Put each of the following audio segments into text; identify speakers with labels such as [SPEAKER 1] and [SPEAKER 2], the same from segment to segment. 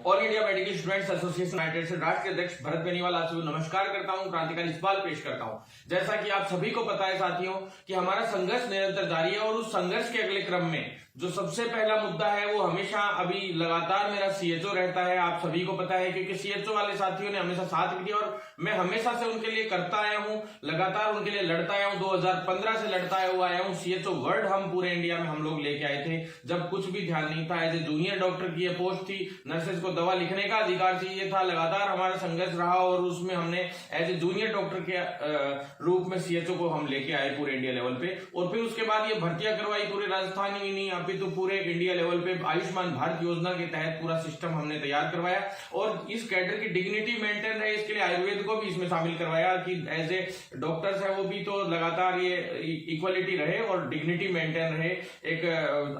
[SPEAKER 1] All India medical students association United से राष्ट्रीय अध्यक्ष भरत बेनीवाल आप सभी नमस्कार करता हूं, क्रांतिकारी सवाल पेश करता हूं। जैसा कि आप सभी को पता है साथियों कि हमारा संघर्ष निरंतर जारी है और उस संघर्ष के अगले क्रम में जो सबसे पहला मुद्दा है वो हमेशा अभी लगातार मेरा सीएचओ रहता है। आप सभी को पता है क्योंकि सीएचओ वाले साथियों ने हमेशा साथ दिया और मैं हमेशा से उनके लिए करता आया हूं, लगातार उनके लिए लड़ता आया हूं। 2015 से लड़ता हुआ आया हूं। सीएचओ वर्ड हम पूरे इंडिया में हम लोग लेके आए थे जब कुछ भी ध्यान नहीं था। एज ए जूनियर डॉक्टर की यह पोस्ट थी, नर्सेज को दवा लिखने का अधिकार चाहिए था। लगातार हमारा संघर्ष रहा और उसमें हमने एज ए जूनियर डॉक्टर के रूप में सीएचओ को हम लेके आए पूरे इंडिया लेवल पे। और फिर उसके बाद ये भर्तियां करवाई पूरे राजस्थान ही नहीं, अभी तो पूरे इंडिया लेवल पे आयुष्मान भारत योजना के तहत पूरा सिस्टम हमने तैयार करवाया और इस कैडर की डिग्निटी मेंटेन रहे इसके लिए आयुर्वेद को भी इसमें शामिल करवाया कि एज ए डॉक्टर्स है वो भी तो लगातार ये इक्वलिटी रहे और डिग्निटी मेंटेन रहे, एक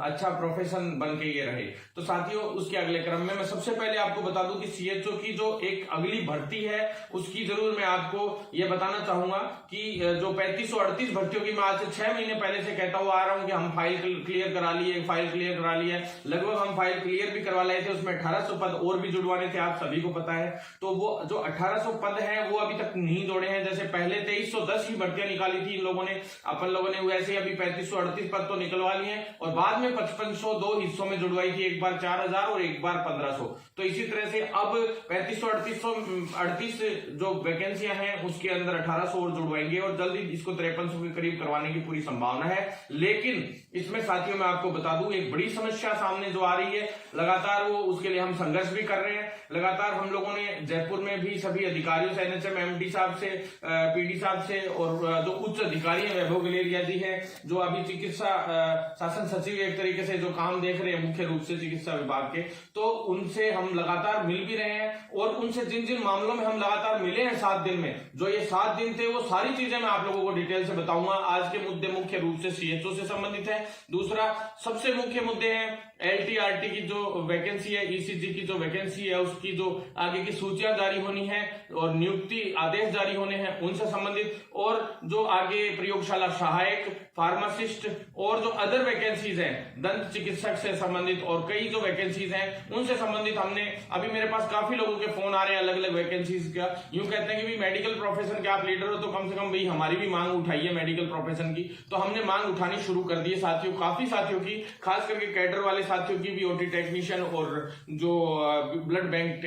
[SPEAKER 1] अच्छा प्रोफेशन बन के ये रहे। तो साथियों उसके अगले क्रम में मैं सबसे पहले आपको बता दूं कि सीएचओ की जो एक अगली भर्ती है उसकी जरूर मैं आपको ये बताना चाहूंगा कि जो 3538 भर्तियों की मैं आज से 6 महीने पहले से कहता हुआ आ रहा हूं कि हम फाइल क्लियर करा लिए, फाइल क्लियर करा लिए, लगभग हम फाइल क्लियर भी करवा लाए थे। उसमें 1800 पद और भी जुड़वाने थे, आप सभी को पता है। तो वो जो 1800 पद हैं वो अभी तक नहीं जोड़े हैं। जैसे पहले 2310 की भर्तियां निकाली थी इन लोगों ने, अपन लोगों ने, वैसे अभी 3538 पद तो निकलवा लिए हैं और बाद में 5500 दो हिस्सों में जुड़वाई थी, एक बार 4000 और एक बार 1500। तो इसी तरह से अब 3538 जो वैकेंसियां हैं उसके अंदर 1800 और जुड़वाएंगे और जल्दी इसको 5300 के करीब करवाने की पूरी संभावना है। लेकिन इसमें साथियों मैं आपको बता दूं एक बड़ी समस्या सामने जो आ रही है, लगातार वो उसके लिए हम संघर्ष भी कर रहे हैं। लगातार हम लोगों ने जयपुर में भी सभी अधिकारियों से, एनएचएम एमडी साहब से, पीडी साहब से और जो उच्च अधिकारी हैं वैभव गलेरिया जी हैं जो अभी चिकित्सा शासन सचिव एक तरीके से जो काम देख रहे हैं मुख्य रूप से चिकित्सा विभाग के, तो उनसे हम लगातार मिल भी रहे हैं और उनसे जिन जिन मामलों में हम लगातार मिले हैं 7 दिन में, जो ये 7 दिन थे वो सारी चीजें मैं आप लोगों को डिटेल से बताऊंगा। आज के मुद्दे मुख्य रूप से सीएचओ से संबंधित है। दूसरा सबसे मुख्य मुद्दे हैं एलटीआरटी की जो वैकेंसी है, ईसीजी की जो वैकेंसी है उसकी जो आगे की सूचियां जारी होनी है और नियुक्ति आदेश जारी होने हैं उनसे संबंधित, और जो आगे प्रयोगशाला सहायक, फार्मासिस्ट और जो अदर वैकेंसीज हैं दंत चिकित्सक से संबंधित और कई जो वैकेंसीज हैं उनसे संबंधित हमने, अभी मेरे पास काफी लोगों के फोन आ रहे हैं अलग अलग वैकेंसीज का। यूं कहते हैं कि भाई मेडिकल प्रोफेशन के आप लीडर हो तो कम से कम भाई हमारी भी मांग उठाइए मेडिकल प्रोफेशन की। तो हमने मांग उठानी शुरू कर दी है साथियों, काफी साथियों की, खास करके कैडर वाले साथियों की भी, ओटी टेक्नीशियन और जो ब्लड बैंक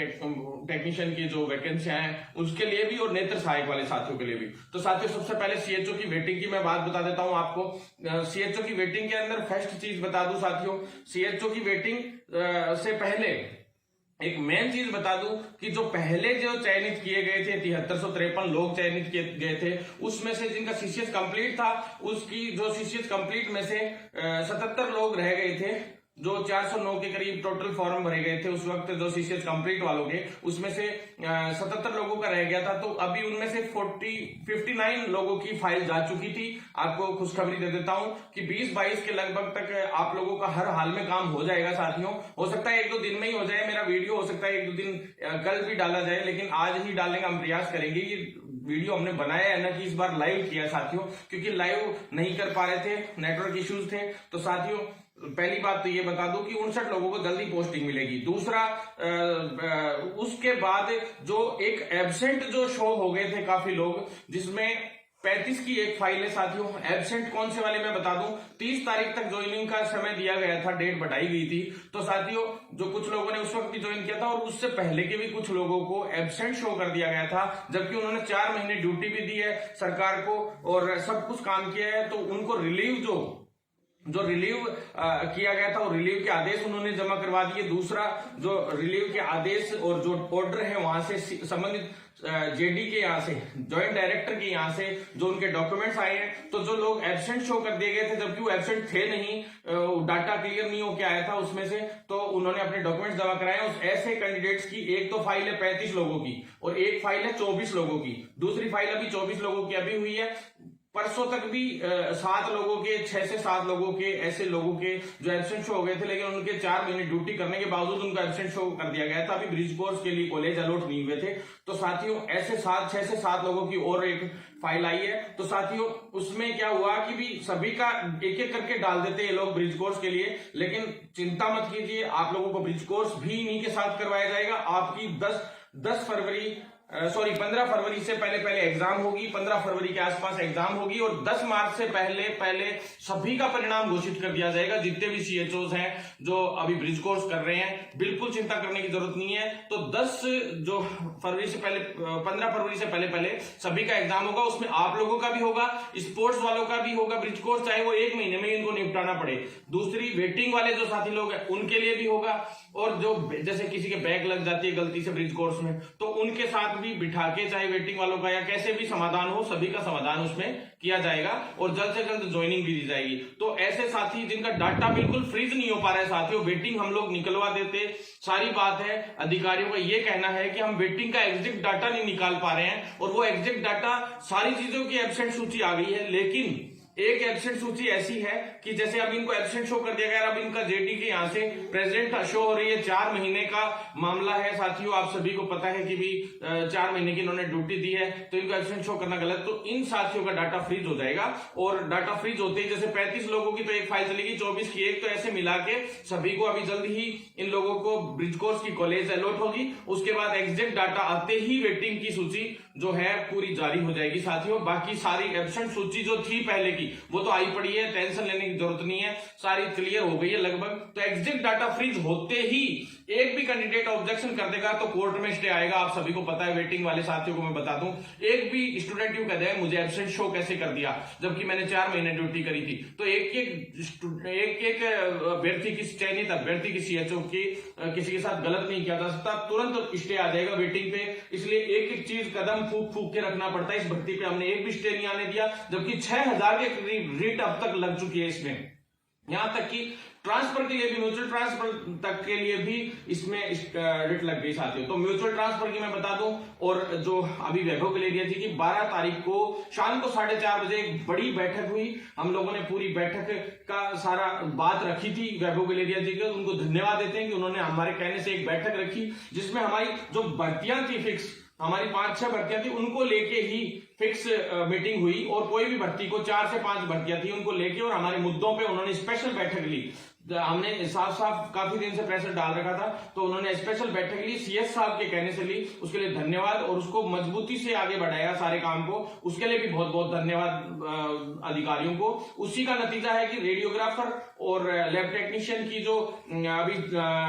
[SPEAKER 1] टेक्नीशियन की जो वैकेंसियां हैं उसके लिए भी और नेत्र सहायक वाले साथियों के लिए भी। तो साथियों सबसे पहले सीएचओ की वेटिंग की मैं बात बता देता हूं आपको। सीएचओ की वेटिंग के अंदर फर्स्ट चीज बता दूं साथियों, सीएचओ की वेटिंग से पहले एक मेन चीज बता दूं कि जो पहले जो चयनित किए गए थे 7353 लोग चयनित किए गए थे उसमें से जिनका सीसीएस कंप्लीट था उसकी जो सीसीएस कंप्लीट में से 77 लोग रह गए थे, जो 409 के करीब टोटल फॉर्म भरे गए थे उस वक्त जो सीसीएस कंप्लीट वालों के, उसमें से 77 लोगों का रह गया था। तो अभी उनमें से 59 लोगों की फाइल जा चुकी थी। आपको खुशखबरी दे देता हूं कि 20-22 के लगभग तक आप लोगों का हर हाल में काम हो जाएगा साथियों। हो सकता है 1-2 दिन में ही हो जाए मेरा वीडियो, हो सकता है 1-2 दिन कल भी डाला जाए, लेकिन आज ही डालने का हम प्रयास करेंगे। ये वीडियो हमने बनाया है ना कि इस बार लाइव किया साथियों, क्योंकि लाइव नहीं कर पा रहे थे, नेटवर्क इश्यूज थे। तो साथियों पहली बात तो ये बता दूं कि 59 लोगों को जल्दी पोस्टिंग मिलेगी। दूसरा उसके बाद जो एक एब्सेंट जो शो हो गए थे काफी लोग, जिसमें 35 की एक फाइल है साथियों। एब्सेंट कौन से वाले मैं बता दूं, 30 तारीख तक ज्वाइनिंग का समय दिया गया था, डेट बढ़ाई गई थी। तो साथियों जो कुछ लोगों ने उस वक्त भी ज्वाइन किया था और उससे पहले के भी कुछ लोगों को एब्सेंट शो कर दिया गया था, जबकि उन्होंने 4 महीने ड्यूटी भी दी है सरकार को और सब कुछ काम किया है। तो उनको रिलीव जो रिलीव किया गया था वो रिलीव के आदेश उन्होंने जमा करवा दिए। दूसरा जो रिलीव के आदेश और जो ऑर्डर है वहां से संबंधित जेडी के यहाँ से, जॉइंट डायरेक्टर के यहाँ से जो उनके डॉक्यूमेंट्स आए हैं, तो जो लोग एब्सेंट शो कर दिए गए थे जबकि वो एब्सेंट थे नहीं, डाटा क्लियर नहीं होके आया था उसमें से, तो उन्होंने अपने डॉक्यूमेंट्स जमा कराए। उस ऐसे कैंडिडेट्स की एक तो फाइल है 35 लोगों की और एक फाइल है 24 लोगों की, दूसरी फाइल अभी 24 लोगों की अभी हुई है। परसों तक भी 7 लोगों के 6 से 7 लोगों के ऐसे लोगों के जो एब्सेंट शो हो गए थे, लेकिन उनके 4 महीने ड्यूटी करने के बावजूद उनको एब्सेंट शो कर दिया गया था। अभी ब्रिज कोर्स के लिए कॉलेज अलॉट नहीं हुए थे। तो साथियों ऐसे 6 से 7 लोगों की और एक फाइल आई है। तो साथियों उसमें क्या हुआ कि भी सभी का एक एक करके डाल देते हैं ये लोग ब्रिज कोर्स के लिए, लेकिन चिंता मत कीजिए, आप लोगों को ब्रिज कोर्स भी इन्हीं के साथ करवाया जाएगा। आपकी 15 फरवरी से पहले एग्जाम होगी, 15 फरवरी के आसपास एग्जाम होगी और 10 मार्च से पहले सभी का परिणाम घोषित कर दिया जाएगा। जितने भी सीएचओज हैं जो अभी ब्रिज कोर्स कर रहे हैं, बिल्कुल चिंता करने की जरूरत नहीं है। तो 15 फरवरी से पहले सभी का एग्जाम होगा। उसमें आप लोगों का भी होगा, स्पोर्ट्स वालों का भी होगा ब्रिज कोर्स, चाहे वो 1 महीने में इनको निपटाना पड़े। दूसरी वेटिंग वाले जो साथी लोग हैं उनके लिए भी होगा, और जो जैसे किसी के बैग लग जाती है गलती से ब्रिज कोर्स में, तो उनके साथ भी बिठा के, चाहे वेटिंग वालों का या कैसे भी समाधान हो, सभी का समाधान उसमें किया जाएगा और जल्द से जल्द ज्वाइनिंग भी दी जाएगी। तो ऐसे साथी जिनका डाटा बिल्कुल फ्रीज नहीं हो पा रहा है साथियों, वेटिंग हम लोग निकलवा देते, सारी बात है अधिकारियों का ये कहना है कि हम वेटिंग का एग्जैक्ट डाटा नहीं निकाल पा रहे हैं, और वो एग्जैक्ट डाटा सारी चीजों की एब्सेंट सूची आ गई है, लेकिन एक एब्सेंट सूची ऐसी है कि जैसे अब इनको एब्सेंट शो कर दिया गया, अब इनका जेडी के यहां से प्रेजेंट शो हो रही है। 4 महीने का मामला है साथियों, आप सभी को पता है कि भी 4 महीने की इन्होंने ड्यूटी दी है, तो इनको एब्सेंट शो करना गलत। तो इन साथियों का डाटा फ्रीज हो जाएगा, और डाटा फ्रीज होते ही जैसे 35 लोगों की तो एक फाइल चलेगी, 24 की एक, तो ऐसे मिला के सभी को अभी जल्द ही इन लोगों को ब्रिज कोर्स की कॉलेज अलॉट होगी। उसके बाद एग्जैक्ट डाटा आते ही वेटिंग की सूची जो है पूरी जारी हो जाएगी साथियों। बाकी सारी एब्सेंट सूची जो थी पहले की वो तो आई पड़ी है, टेंशन लेने की जरूरत नहीं है, सारी क्लियर हो गई है लगभग। तो एग्जैक्ट डाटा फ्रीज होते ही एक भी कैंडिडेट ऑब्जेक्शन कर देगा तो कोर्ट में स्टे आएगा, आप सभी को पता है। वेटिंग वाले साथियों को मैं बता दूं, एक भी स्टूडेंट यूं कह दे मुझे एब्सेंट शो कैसे कर दिया जबकि मैंने 4 महीने ड्यूटी करी थी, तो एक अभ्यर्थी की चयनित अभ्यर्थी की सीएचओ की किसी के साथ गलत नहीं किया जा सकता, तुरंत स्टे आ जाएगा वेटिंग पे। इसलिए एक एक चीज कदम फूक के रखना पड़ता है। इस भर्ती पे हमने एक भी स्टे नहीं आने दिया, जबकि 6000 के करीब रीट अब तक लग चुकी है इसमें। यहां तक कि ट्रांसफर के लिए भी, म्यूचुअल ट्रांसफर तक के लिए भी इसमें रिट लग गई साथियों। तो म्यूचुअल ट्रांसफर की मैं बता दूं, और जो अभी वैभव गलेरिया जी की 12 तारीख को शाम को 4:30 बजे एक बड़ी बैठक हुई। हम लोगों ने पूरी बैठक का सारा बात रखी थी वैभव गलेरिया जी को, उनको धन्यवाद देते हैं कि उन्होंने हमारे कहने से एक बैठक रखी, जिसमें हमारी जो भर्तियां थी फिक्स, हमारी 5-6 भर्तियां थी, उनको लेके ही फिक्स मीटिंग हुई। और कोई भी भर्ती को 4 से 5 भर्तियां थी उनको लेके, और हमारे मुद्दों पे उन्होंने स्पेशल बैठक ली। हमने साफ काफी दिन से प्रेशर डाल रखा था, तो उन्होंने स्पेशल बैठक ली, सीएस साहब के कहने से ली, उसके लिए धन्यवाद। और उसको मजबूती से आगे बढ़ाया सारे काम को, उसके लिए भी बहुत बहुत धन्यवाद अधिकारियों को। उसी का नतीजा है कि रेडियोग्राफर और लैब टेक्नीशियन की जो अभी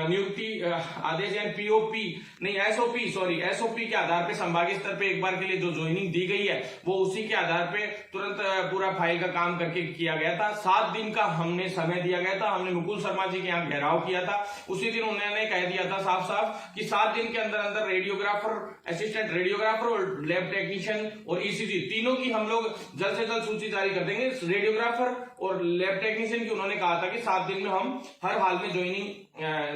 [SPEAKER 1] नियुक्ति आदेश यानी पीओपी नहीं एसओपी के आधार पे संभागीय स्तर पे एक बार के लिए जो ज्वाइनिंग दी गई है, वो उसी के आधार पे तुरंत पूरा फाइल का काम करके किया गया था। 7 दिन का हमने समय दिया गया था, हमने मुकुल शर्मा जी के यहाँ घेराव किया था। उसी दिन उन्होंने कह दिया था साफ कि 7 दिन के अंदर अंदर रेडियोग्राफर, असिस्टेंट रेडियोग्राफर और लैब टेक्नीशियन और ईसीजी तीनों की हम लोग जल्द से जल्द सूची जारी कर देंगे। रेडियोग्राफर और लैब टेक्नीशियन की उन्होंने कहा था कि 7 दिन में हम हर हाल में ज्वाइनिंग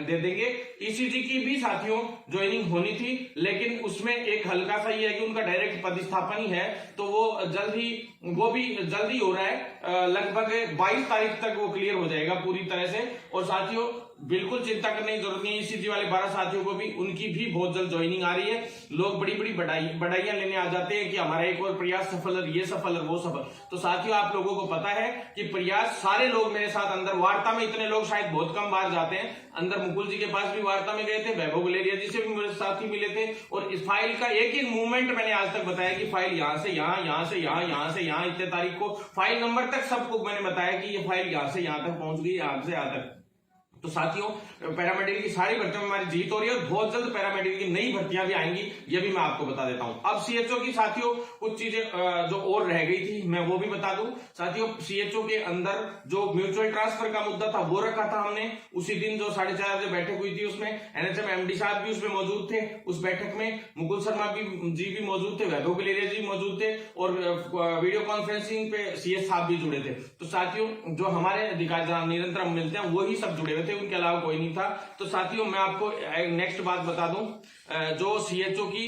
[SPEAKER 1] दे देंगे। ईसीजी की भी साथियों ज्वाइनिंग होनी थी, लेकिन उसमें एक हल्का सा ये है कि उनका डायरेक्ट पदस्थापन ही है, तो वो भी जल्दी हो रहा है। लगभग 22 तारीख तक वो क्लियर हो जाएगा पूरी तरह से। और साथियों बिल्कुल चिंता करने की जरूरत नहीं है, ईसीजी वाले 12 साथियों को भी, उनकी भी बहुत जल्द ज्वाइनिंग आ रही है। लोग बड़ी बड़ी बधाइयां लेने आ जाते हैं कि हमारा एक और प्रयास सफल है, ये सफल है, वो सफल। तो साथियों आप लोगों को पता है कि प्रयास सारे लोग मेरे साथ अंदर वार्ता में, इतने लोग शायद बहुत कम बार जाते हैं अंदर। मुकुल जी के पास भी वार्ता में गए थे, वैभव गलेरिया जी से भी मेरे साथ ही मिले थे, और इस फाइल का एक एक मूवमेंट मैंने आज तक बताया कि फाइल यहां से यहां, यहां से यहां, यहां से यहां, इतने तारीख को फाइल नंबर तक सबको मैंने बताया कि ये फाइल यहां से यहां तक पहुंच गई, यहां से यहां तक। तो साथियों पैरामेडिकल की सारी भर्तियों में हमारी जीत हो रही है, और बहुत जल्द पैरामेडिकल की नई भर्तियां भी आएंगी, ये भी मैं आपको बता देता हूं। अब सीएचओ की साथियों कुछ चीजें जो और रह गई थी मैं वो भी बता दूं। साथियों सीएचओ के अंदर जो म्यूचुअल ट्रांसफर का मुद्दा था वो रखा था हमने उसी दिन, जो 4:30 बजे बैठक हुई थी, उसमें एनएचएम एमडी साहब भी उसमें मौजूद थे। उस बैठक में मुकुल शर्मा जी भी मौजूद थे, वैभव गलेरिया जी मौजूद थे, और वीडियो कॉन्फ्रेंसिंग पे सीएस साहब भी जुड़े थे। तो साथियों जो हमारे अधिकारी निरंतर मिलते हैं वही सब जुड़े हुए थे। थे, उनके अलावा कोई नहीं था। तो साथियों मैं आपको नेक्स्ट बात बता दूं, जो सीएचओ की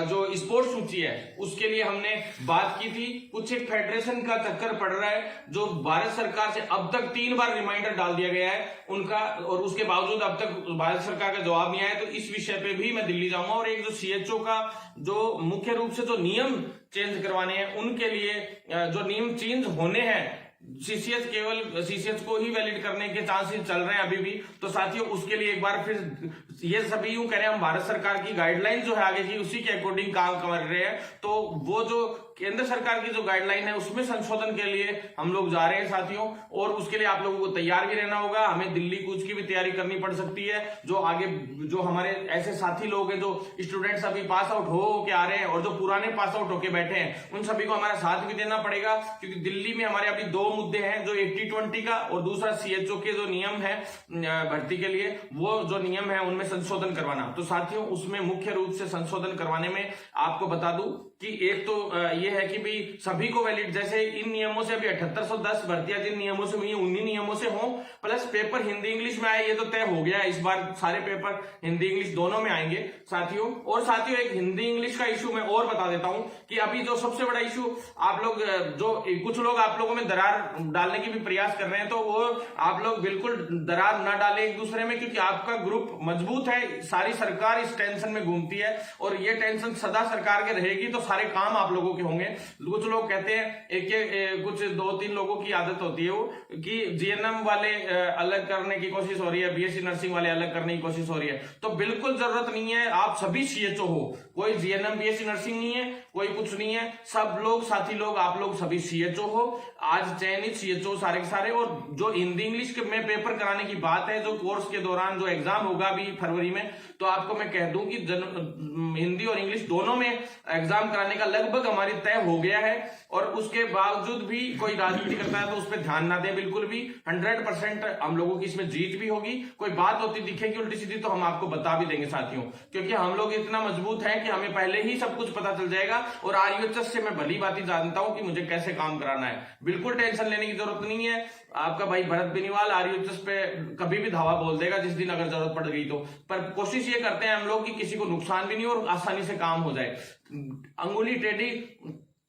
[SPEAKER 1] जो स्पोर्ट्स सूची है उसके लिए हमने बात की थी। कुछ एक फेडरेशन का चक्कर पड़ रहा है, जो भारत सरकार से अब तक 3 बार रिमाइंडर डाल दिया गया है उनका, और उसके बावजूद अब तक भारत सरकार का जवाब नहीं आया। तो इस विषय पे भी मैं दिल्ली जाऊंगा, और एक जो सीएचओ का जो मुख्य रूप से जो नियम चेंज करवाने हैं उनके लिए जो नियम चेंज होने हैं, सीसीएस केवल सीसीएस को ही वैलिड करने के चांसेस चल रहे हैं अभी भी। तो साथियों उसके लिए एक बार फिर ये सभी यूं कह रहे हैं हम भारत सरकार की गाइडलाइन जो है आगे की उसी के अकॉर्डिंग काम कर रहे हैं। तो वो जो केंद्र सरकार की जो गाइडलाइन है उसमें संशोधन के लिए हम लोग जा रहे हैं साथियों, और उसके लिए आप लोगों को तैयार भी रहना होगा। हमें दिल्ली कूच की भी तैयारी करनी पड़ सकती है। जो आगे जो हमारे ऐसे साथी लोग हैं, जो स्टूडेंट्स अभी पास आउट हो के आ रहे हैं और जो पुराने पास आउट होके बैठे हैं, उन सभी को हमारा साथ भी देना पड़ेगा, क्योंकि दिल्ली में हमारे अभी 2 मुद्दे हैं, जो 80-20 का और दूसरा सीएचओ के जो नियम है भर्ती के लिए, वो जो नियम है उनमें संशोधन करवाना। तो साथियों उसमें मुख्य रूप से संशोधन करवाने में आपको बता दूं कि एक तो ये है कि भाई सभी को वैलिड, जैसे इन नियमों से अभी 7810 भर्तियां जिन नियमों से हुई उन्हीं नियमों से हो, प्लस पेपर हिंदी इंग्लिश में आए, ये तो तय हो गया है। इस बार सारे पेपर हिंदी इंग्लिश दोनों में आएंगे साथियों। और साथियों एक हिंदी इंग्लिश का इशू मैं और बता देता हूं कि अभी जो सबसे बड़ा इशू आप लोग, जो कुछ लोग आप लोगों में दरार डालने की भी प्रयास कर रहे हैं, तो वो आप लोग बिल्कुल दरार ना डाले एक दूसरे में, क्योंकि आपका ग्रुप मजबूत है। सारी सरकार इस टेंशन में घूमती है और ये टेंशन सदा सरकार के रहेगी, तो सारे काम आप लोगों के होंगे। कुछ लोग कहते हैं कुछ 2-3 लोगों की आदत होती है वो कि जीएनएम वाले अलग करने की कोशिश हो रही है, बीएससी नर्सिंग वाले अलग करने की कोशिश हो रही है। तो बिल्कुल जरूरत नहीं है, आप सभी सीएचओ हो, कोई जीएनएम बीएससी नर्सिंग नहीं है, कोई कुछ नहीं है, सब लोग साथी लोग आप लोग सभी सीएचओ हो, आज चयनित सीएचओ सारे के सारे। और जो हिंदी इंग्लिश में पेपर कराने की बात है, जो कोर्स के दौरान जो एग्जाम होगा अभी फरवरी में, तो आपको मैं कह दूं कि हिंदी और इंग्लिश दोनों में एग्जाम कराने का लगभग हमारी तय हो गया है। और उसके बावजूद भी कोई राजनीति करता है तो उस पर ध्यान ना दे बिल्कुल भी। 100% हम लोगों की इसमें जीत भी होगी। कोई बात होती दिखेगी उल्टी सीधी तो हम आपको बता भी देंगे साथियों, क्योंकि हम लोग इतना मजबूत हैं कि हमें पहले ही सब कुछ पता चल जाएगा। और आरयूएचएस से मैं भली बात जानता हूं कि मुझे कैसे काम कराना है, बिल्कुल टेंशन लेने की जरूरत नहीं है। आपका भाई भरत बेनीवाल आरयूएचएस पे कभी भी धावा बोल देगा जिस दिन अगर जरूरत पड़ गई तो। पर कोशिश ये करते हैं हम लोग कि किसी को नुकसान भी नहीं और आसानी से काम हो जाए। अंगुली टेढ़ी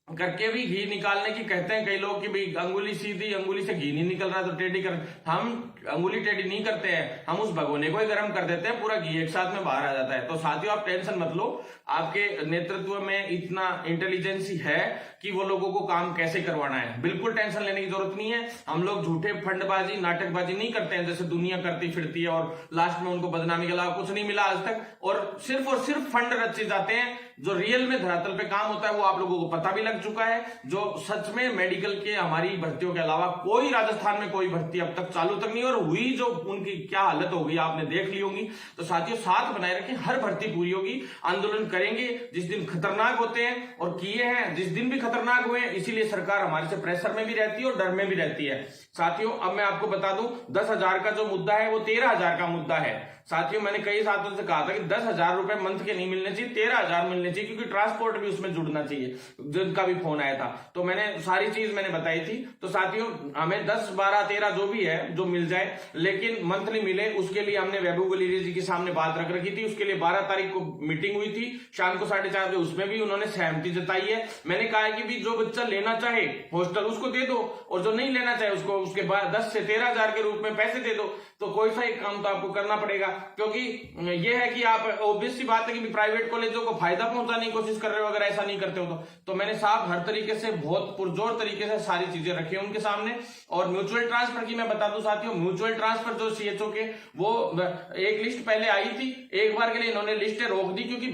[SPEAKER 1] करके भी घी निकालने की कहते हैं कई लोग कि भाई अंगुली सीधी, अंगुली से घी नहीं निकल रहा तो टेढ़ी कर। हम अंगुली टेढ़ी नहीं करते हैं, हम उस भगोने को ही गर्म कर देते हैं, पूरा घी एक साथ में बाहर आ जाता है। तो साथियों आप टेंशन मत लो, आपके नेतृत्व में इतना इंटेलिजेंसी है कि वो लोगों को काम कैसे करवाना है, बिल्कुल टेंशन लेने की जरूरत नहीं है। हम लोग झूठे फंडबाजी नाटकबाजी नहीं करते हैं जैसे दुनिया करती फिरती है और लास्ट में उनको बदनामी के अलावा कुछ नहीं मिला आज तक, और सिर्फ फंड रचे जाते हैं। जो रियल में धरातल पे काम होता है वो आप लोगों को पता भी लग चुका है। जो सच में मेडिकल के हमारी भर्तियों के अलावा कोई राजस्थान में कोई भर्ती अब तक चालू तक नहीं और हुई, जो उनकी क्या हालत हो गई आपने देख ली होगी। तो साथियों साथ बनाए रखें, हर भर्ती पूरी होगी। आंदोलन करेंगे जिस दिन खतरनाक होते हैं और किए हैं जिस दिन भी खतरनाक हुए, इसीलिए सरकार हमारे से प्रेशर में भी रहती है और डर में भी रहती है। साथियों अब मैं आपको बता दूं 10,000 का जो मुद्दा है वो 13,000 का मुद्दा है। साथियों मैंने कई साथियों से कहा था कि 10,000 रुपए मंथ के नहीं मिलने चाहिए, 13,000 मिलने चाहिए, क्योंकि ट्रांसपोर्ट भी उसमें जुड़ना चाहिए, जिनका भी फोन आया था। तो मैंने सारी चीज मैंने बताई थी। तो साथियों हमें 10, 12, 13 जो भी है जो मिल जाए, लेकिन मंथली मिले, उसके लिए हमने वैभव गलीरे जी के सामने बात रख रखी थी। उसके लिए 12 तारीख को मीटिंग हुई थी शाम को 4:30 बजे, उसमें भी उन्होंने सहमति जताई है। मैंने कहा है कि भी जो बच्चा लेना चाहे हॉस्टल उसको दे दो, और जो नहीं लेना चाहे उसको उसके बाद 10 से 13,000 के रूप में पैसे दे दो। तो कोई सा एक काम तो आपको करना पड़ेगा, क्योंकि ये है कि आप ऑब्वियस सी बात है कि प्राइवेट कॉलेजों को फायदा पहुंचाने की कोशिश कर रहे हो अगर ऐसा नहीं करते हो तो मैंने साहब हर तरीके से बहुत पुरजोर तरीके से सारी चीजें रखी है उनके सामने। और म्यूचुअल ट्रांसफर की मैं बता दूं साथियों, म्यूचुअल ट्रांसफर जो सीएचओ के वो एक लिस्ट पहले आई थी, एक बार के लिए इन्होंने लिस्ट रोक दी, क्योंकि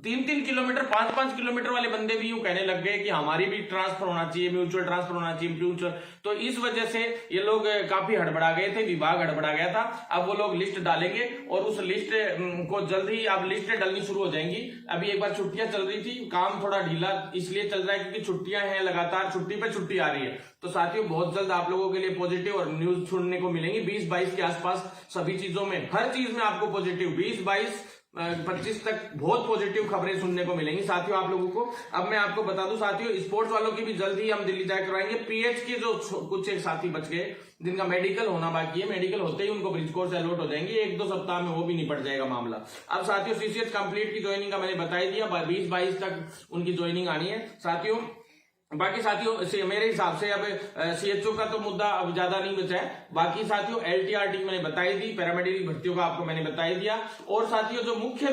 [SPEAKER 1] 3-3 किलोमीटर 5-5 किलोमीटर वाले बंदे भी यूं कहने लग गए कि हमारी भी ट्रांसफर होना चाहिए, म्यूचुअल ट्रांसफर होना चाहिए म्यूचुअल। तो इस वजह से ये लोग काफी हड़बड़ा गए थे, विभाग हड़बड़ा गया था। अब वो लोग लिस्ट डालेंगे और उस लिस्ट को जल्द ही अब लिस्टें डलनी शुरू हो जाएंगी। अभी एक बार छुट्टियां चल रही थी, काम थोड़ा ढीला इसलिए चल रहा है क्योंकि छुट्टियां हैं, लगातार छुट्टी पे छुट्टी आ रही है। तो साथियों बहुत जल्द आप लोगों के लिए पॉजिटिव और न्यूज सुनने को मिलेंगी 20-22 के आसपास। सभी चीजों में हर चीज में आपको पॉजिटिव 20-22 25 तक बहुत पॉजिटिव खबरें सुनने को मिलेंगी साथियों आप लोगों को। अब मैं आपको बता दूं साथियों, स्पोर्ट्स वालों की भी जल्द ही हम दिल्ली जाकर करवाएंगे। पीएच के जो कुछ एक साथी बच गए जिनका मेडिकल होना बाकी है, मेडिकल होते ही उनको ब्रिज कोर्स अलॉट हो जाएंगे, 1-2 सप्ताह में वो भी निपट जाएगा मामला। अब साथियों सीसीएच कंप्लीट की ज्वाइनिंग का मैंने बता ही दिया, 20-22 तक उनकी ज्वाइनिंग आनी है साथियों। बाकी साथियों मेरे हिसाब से अब सीएचओ का तो मुद्दा अब ज्यादा नहीं बचा है। बाकी साथियों एलटीआरटी मैंने बताई दी, पैरामेडिकल भर्तियों का आपको मैंने बताई दिया। और साथियों जो मुख्य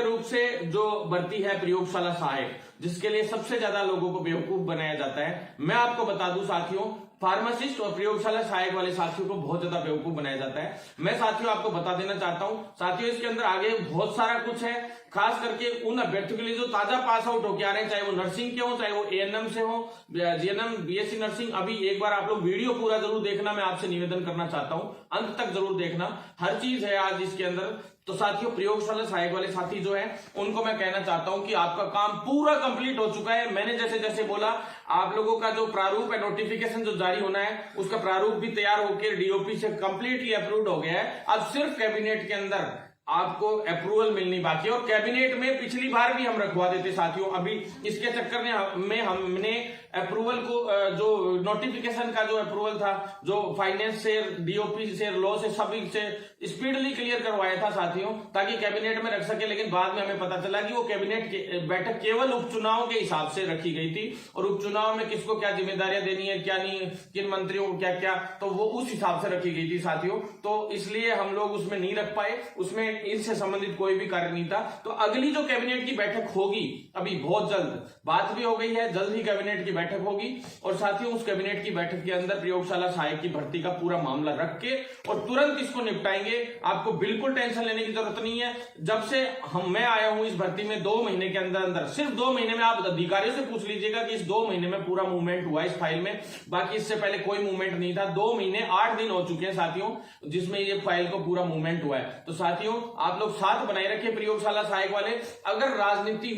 [SPEAKER 1] रूप से जो भर्ती है प्रयोगशाला सहायक, जिसके लिए सबसे ज्यादा लोगों को बेवकूफ बनाया जाता है, मैं आपको बता दूं साथियों, फार्मासिस्ट और प्रयोगशाला सहायक वाले साथियों को बहुत ज्यादा बेवकूफ बनाया जाता है। मैं साथियों आपको बता देना चाहता हूं साथियों, इसके अंदर आगे बहुत सारा कुछ है, खास करके उन अभ्यर्थियों के लिए जो ताजा पास आउट होकर आ रहे हैं, चाहे वो नर्सिंग के हो, चाहे वो एएनएम से हो, जीएनएम, बीएससी नर्सिंग। अभी एक बार आप लोग वीडियो पूरा जरूर देखना, मैं आपसे निवेदन करना चाहता हूं, अंत तक जरूर देखना, हर चीज है आज इसके अंदर। तो साथियों प्रयोगशाला सहायक वाले साथी जो है उनको मैं कहना चाहता हूं कि आपका काम पूरा कंप्लीट हो चुका है। मैंने जैसे जैसे बोला, आप लोगों का जो प्रारूप है, नोटिफिकेशन जो जारी होना है, उसका प्रारूप भी तैयार होकर डीओपी से कंप्लीटली अप्रूव्ड हो गया है। अब सिर्फ कैबिनेट के अंदर आपको अप्रूवल मिलनी बाकी है। और कैबिनेट में पिछली बार भी हम रखवा देते साथियों, अभी इसके चक्कर में हमने अप्रूवल को, जो नोटिफिकेशन का जो अप्रूवल था, जो फाइनेंस से, डीओपी से, लॉ से, सभी से स्पीडली क्लियर करवाया था साथियों, ताकि कैबिनेट में रख सके। लेकिन बाद में हमें पता चला कि वो कैबिनेट बैठक केवल उपचुनाव के हिसाब से रखी गई थी, और उपचुनाव में किसको क्या जिम्मेदारियां देनी है, क्या नहीं, किन मंत्रियों को क्या क्या, तो वो उस हिसाब से रखी गई थी साथियों। तो इसलिए हम लोग उसमें नहीं रख पाए, उसमें इससे संबंधित कोई भी कार्य नहीं था। तो अगली जो कैबिनेट की बैठक होगी अभी बहुत जल्द, बात भी हो गई है, जल्द ही कैबिनेट की बैठक होगी। और साथियों उस कैबिनेट की बैठक के अंदर प्रयोगशाला सहायक की भर्ती का पूरा मामला रख के और तुरंत इसको निपटाएंगे। आपको बिल्कुल टेंशन लेने की जरूरत नहीं है। जब से मैं आया हूं इस भर्ती में, 2 महीने के अंदर अंदर, सिर्फ 2 महीने में, आप अधिकारियों से पूछ लीजिएगा कि इस 2 महीने में पूरा मूवमेंट हुआ इस फाइल में। बाकी इससे पहले कोई मूवमेंट नहीं था। 2 महीने 8 दिन हो चुके हैं साथियों जिसमें ये फाइल को पूरा मूवमेंट हुआ है। तो साथियों आप लोग साथ बनाए रखे प्रयोगशाला सहायक वाले। अगर राजनीति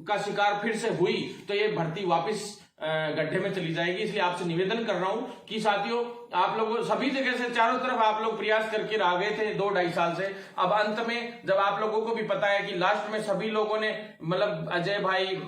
[SPEAKER 1] का शिकार फिर से हुई तो ये भर्ती वापस गड्ढे में चली जाएगी। इसलिए आपसे निवेदन कर रहा हूं कि साथियों आप लोग सभी जगह से, चारों तरफ आप लोग प्रयास करके आ गए थे 2-2.5 साल से। अब अंत में जब आप लोगों को भी पता है कि लास्ट में सभी लोगों ने, मतलब अजय भाई,